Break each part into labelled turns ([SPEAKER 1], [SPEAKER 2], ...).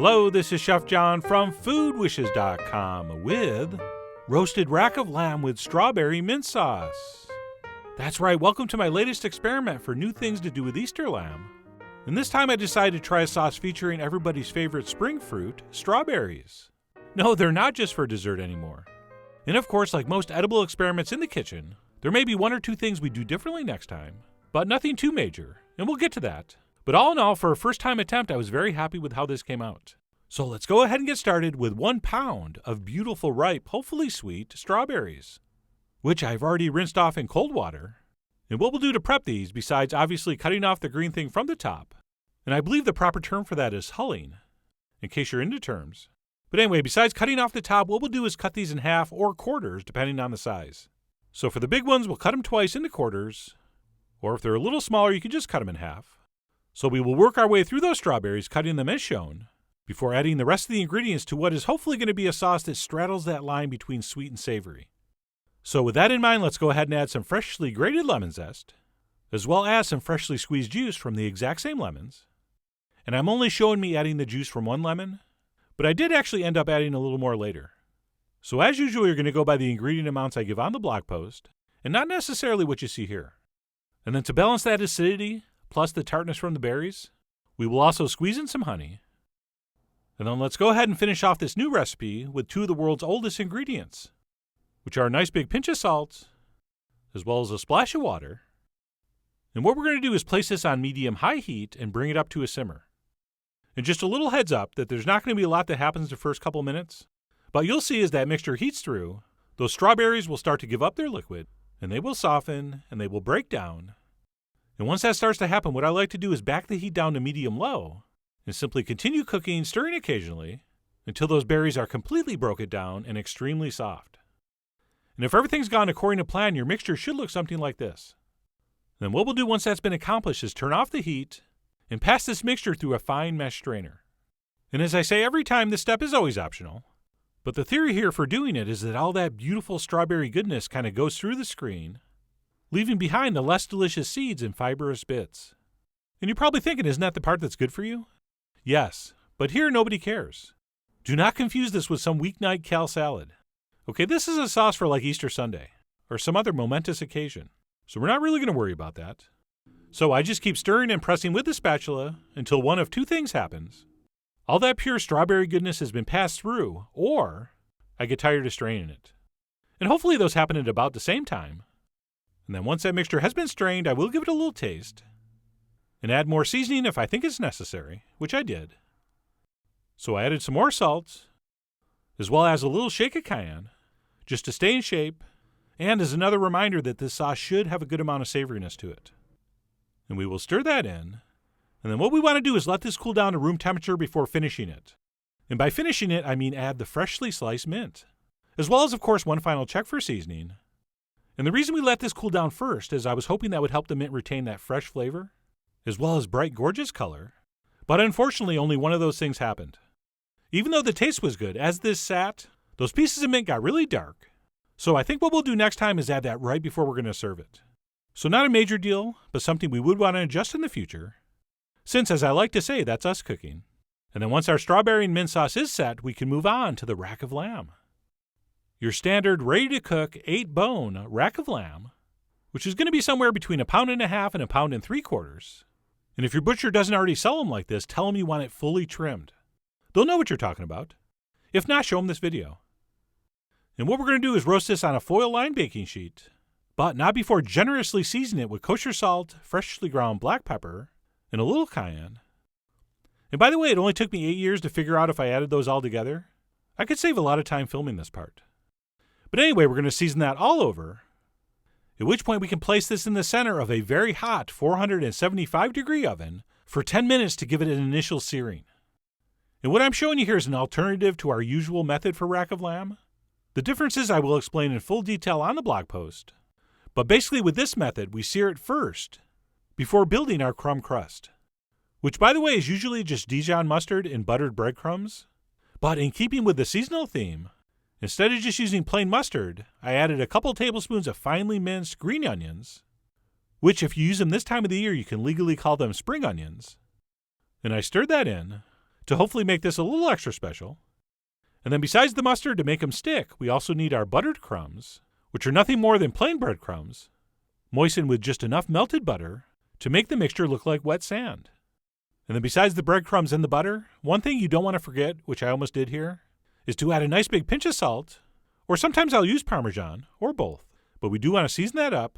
[SPEAKER 1] Hello, this is Chef John from foodwishes.com with roasted rack of lamb with strawberry mint sauce. That's right, welcome to my latest experiment for new things to do with Easter lamb. And this time I decided to try a sauce featuring everybody's favorite spring fruit, strawberries. No, they're not just for dessert anymore. And of course, like most edible experiments in the kitchen, there may be one or two things we do differently next time, but nothing too major, and we'll get to that. But all in all, for a first-time attempt, I was very happy with how this came out. So let's go ahead and get started with 1 pound of beautiful, ripe, hopefully sweet strawberries, which I've already rinsed off in cold water. And what we'll do to prep these, besides obviously cutting off the green thing from the top, and I believe the proper term for that is hulling, in case you're into terms. But anyway, besides cutting off the top, what we'll do is cut these in half or quarters, depending on the size. So for the big ones, we'll cut them twice into quarters, or if they're a little smaller, you can just cut them in half. So we will work our way through those strawberries, cutting them as shown, before adding the rest of the ingredients to what is hopefully going to be a sauce that straddles that line between sweet and savory. So with that in mind, let's go ahead and add some freshly grated lemon zest, as well as some freshly squeezed juice from the exact same lemons. And I'm only showing me adding the juice from one lemon, but I did actually end up adding a little more later. So as usual, you're going to go by the ingredient amounts I give on the blog post, and not necessarily what you see here. And then to balance that acidity, plus the tartness from the berries, we will also squeeze in some honey. And then let's go ahead and finish off this new recipe with 2 of the world's oldest ingredients, which are a nice big pinch of salt, as well as a splash of water. And what we're going to do is place this on medium-high heat and bring it up to a simmer. And just a little heads up that there's not going to be a lot that happens the first couple minutes, but you'll see as that mixture heats through, those strawberries will start to give up their liquid, and they will soften, and they will break down. And once that starts to happen, what I like to do is back the heat down to medium-low and simply continue cooking, stirring occasionally, until those berries are completely broken down and extremely soft. And if everything's gone according to plan, your mixture should look something like this. Then what we'll do once that's been accomplished is turn off the heat and pass this mixture through a fine mesh strainer. And as I say every time, this step is always optional. But the theory here for doing it is that all that beautiful strawberry goodness kind of goes through the screen, leaving behind the less delicious seeds and fibrous bits. And you're probably thinking, isn't that the part that's good for you? Yes, but here nobody cares. Do not confuse this with some weeknight kale salad. Okay, this is a sauce for like Easter Sunday, or some other momentous occasion. So we're not really going to worry about that. So I just keep stirring and pressing with the spatula until one of 2 things happens. All that pure strawberry goodness has been passed through, or I get tired of straining it. And hopefully those happen at about the same time. And then once that mixture has been strained, I will give it a little taste and add more seasoning if I think it's necessary, which I did. So I added some more salt, as well as a little shake of cayenne, just to stay in shape, and as another reminder that this sauce should have a good amount of savoriness to it. And we will stir that in, and then what we want to do is let this cool down to room temperature before finishing it. And by finishing it, I mean add the freshly sliced mint, as well as, of course, one final check for seasoning. And the reason we let this cool down first is I was hoping that would help the mint retain that fresh flavor, as well as bright, gorgeous color. But unfortunately, only one of those things happened. Even though the taste was good, as this sat, those pieces of mint got really dark. So I think what we'll do next time is add that right before we're going to serve it. So not a major deal, but something we would want to adjust in the future, since, as I like to say, that's us cooking. And then once our strawberry and mint sauce is set, we can move on to the rack of lamb. Your standard ready-to-cook 8-bone rack of lamb, which is going to be somewhere between 1.5 pounds and 1.75 pounds. And if your butcher doesn't already sell them like this, tell them you want it fully trimmed. They'll know what you're talking about. If not, show them this video. And what we're going to do is roast this on a foil-lined baking sheet, but not before generously seasoning it with kosher salt, freshly ground black pepper, and a little cayenne. And by the way, it only took me 8 years to figure out if I added those all together. I could save a lot of time filming this part. But anyway, we're going to season that all over, at which point we can place this in the center of a very hot 475-degree oven for 10 minutes to give it an initial searing. And what I'm showing you here is an alternative to our usual method for rack of lamb. The differences I will explain in full detail on the blog post. But basically with this method, we sear it first before building our crumb crust, which by the way is usually just Dijon mustard and buttered breadcrumbs. But in keeping with the seasonal theme, instead of just using plain mustard, I added a couple tablespoons of finely minced green onions, which if you use them this time of the year, you can legally call them spring onions. And I stirred that in to hopefully make this a little extra special. And then besides the mustard to make them stick, we also need our buttered crumbs, which are nothing more than plain breadcrumbs, moistened with just enough melted butter to make the mixture look like wet sand. And then besides the breadcrumbs and the butter, one thing you don't want to forget, which I almost did here, is to add a nice big pinch of salt, or sometimes I'll use Parmesan, or both, but we do want to season that up.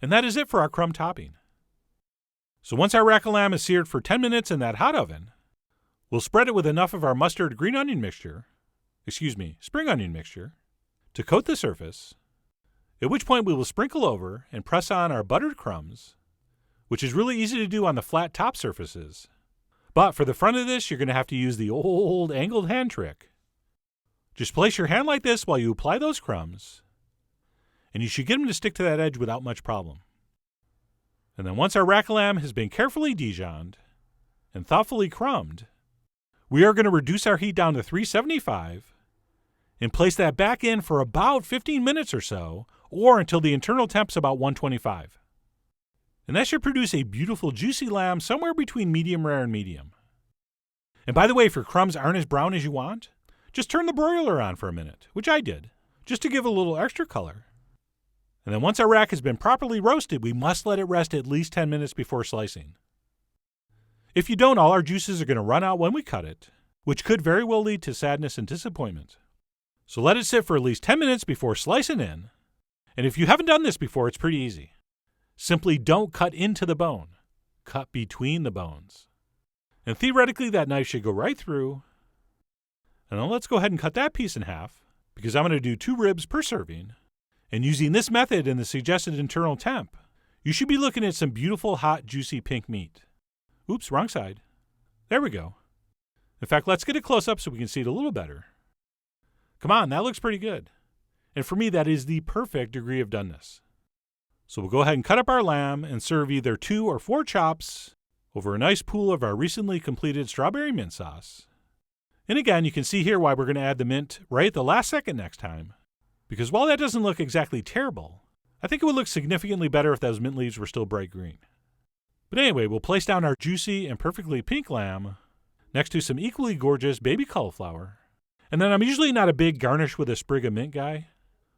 [SPEAKER 1] And that is it for our crumb topping. So once our rack of lamb is seared for 10 minutes in that hot oven, we'll spread it with enough of our mustard spring onion mixture, to coat the surface, at which point we will sprinkle over and press on our buttered crumbs, which is really easy to do on the flat top surfaces. But for the front of this, you're going to have to use the old angled hand trick. Just place your hand like this while you apply those crumbs, and you should get them to stick to that edge without much problem. And then once our rack of lamb has been carefully Dijoned and thoughtfully crumbed, we are going to reduce our heat down to 375 and place that back in for about 15 minutes or so, or until the internal temp's about 125. And that should produce a beautiful juicy lamb somewhere between medium rare and medium. And by the way, if your crumbs aren't as brown as you want, just turn the broiler on for a minute, which I did, just to give a little extra color. And then once our rack has been properly roasted, we must let it rest at least 10 minutes before slicing. If you don't, all our juices are going to run out when we cut it, which could very well lead to sadness and disappointment. So let it sit for at least 10 minutes before slicing in. And if you haven't done this before, it's pretty easy. Simply don't cut into the bone. Cut between the bones. And theoretically, that knife should go right through. And then let's go ahead and cut that piece in half, because I'm going to do 2 ribs per serving. And using this method and the suggested internal temp, you should be looking at some beautiful, hot, juicy pink meat. Oops, wrong side. There we go. In fact, let's get a close-up so we can see it a little better. Come on, that looks pretty good. And for me, that is the perfect degree of doneness. So we'll go ahead and cut up our lamb and serve either 2 or 4 chops over a nice pool of our recently completed strawberry mint sauce. And again, you can see here why we're going to add the mint right at the last second next time. Because while that doesn't look exactly terrible, I think it would look significantly better if those mint leaves were still bright green. But anyway, we'll place down our juicy and perfectly pink lamb next to some equally gorgeous baby cauliflower. And then I'm usually not a big garnish with a sprig of mint guy,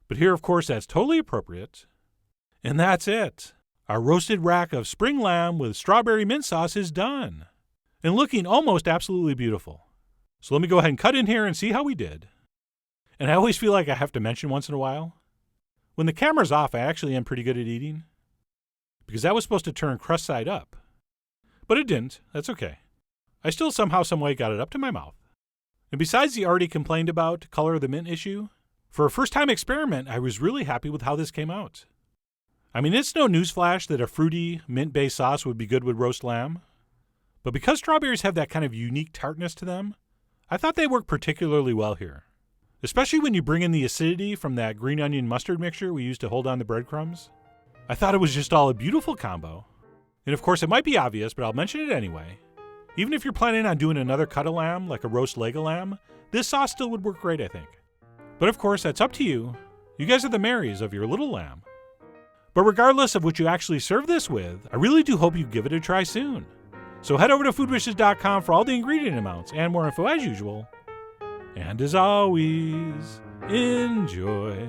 [SPEAKER 1] but here, of course, that's totally appropriate. And that's it. Our roasted rack of spring lamb with strawberry mint sauce is done, and looking almost absolutely beautiful. So let me go ahead and cut in here and see how we did. And I always feel like I have to mention once in a while, when the camera's off, I actually am pretty good at eating, because that was supposed to turn crust side up. But it didn't. That's okay. I still somehow, some way got it up to my mouth. And besides the already complained about color of the mint issue, for a first-time experiment, I was really happy with how this came out. I mean, it's no newsflash that a fruity, mint-based sauce would be good with roast lamb. But because strawberries have that kind of unique tartness to them, I thought they worked particularly well here. Especially when you bring in the acidity from that green onion mustard mixture we used to hold on the breadcrumbs. I thought it was just all a beautiful combo. And of course, it might be obvious, but I'll mention it anyway. Even if you're planning on doing another cut of lamb, like a roast leg of lamb, this sauce still would work great, I think. But of course, that's up to you. You guys are the Marys of your little lamb. But regardless of what you actually serve this with, I really do hope you give it a try soon. So head over to foodwishes.com for all the ingredient amounts and more info as usual. And as always, enjoy.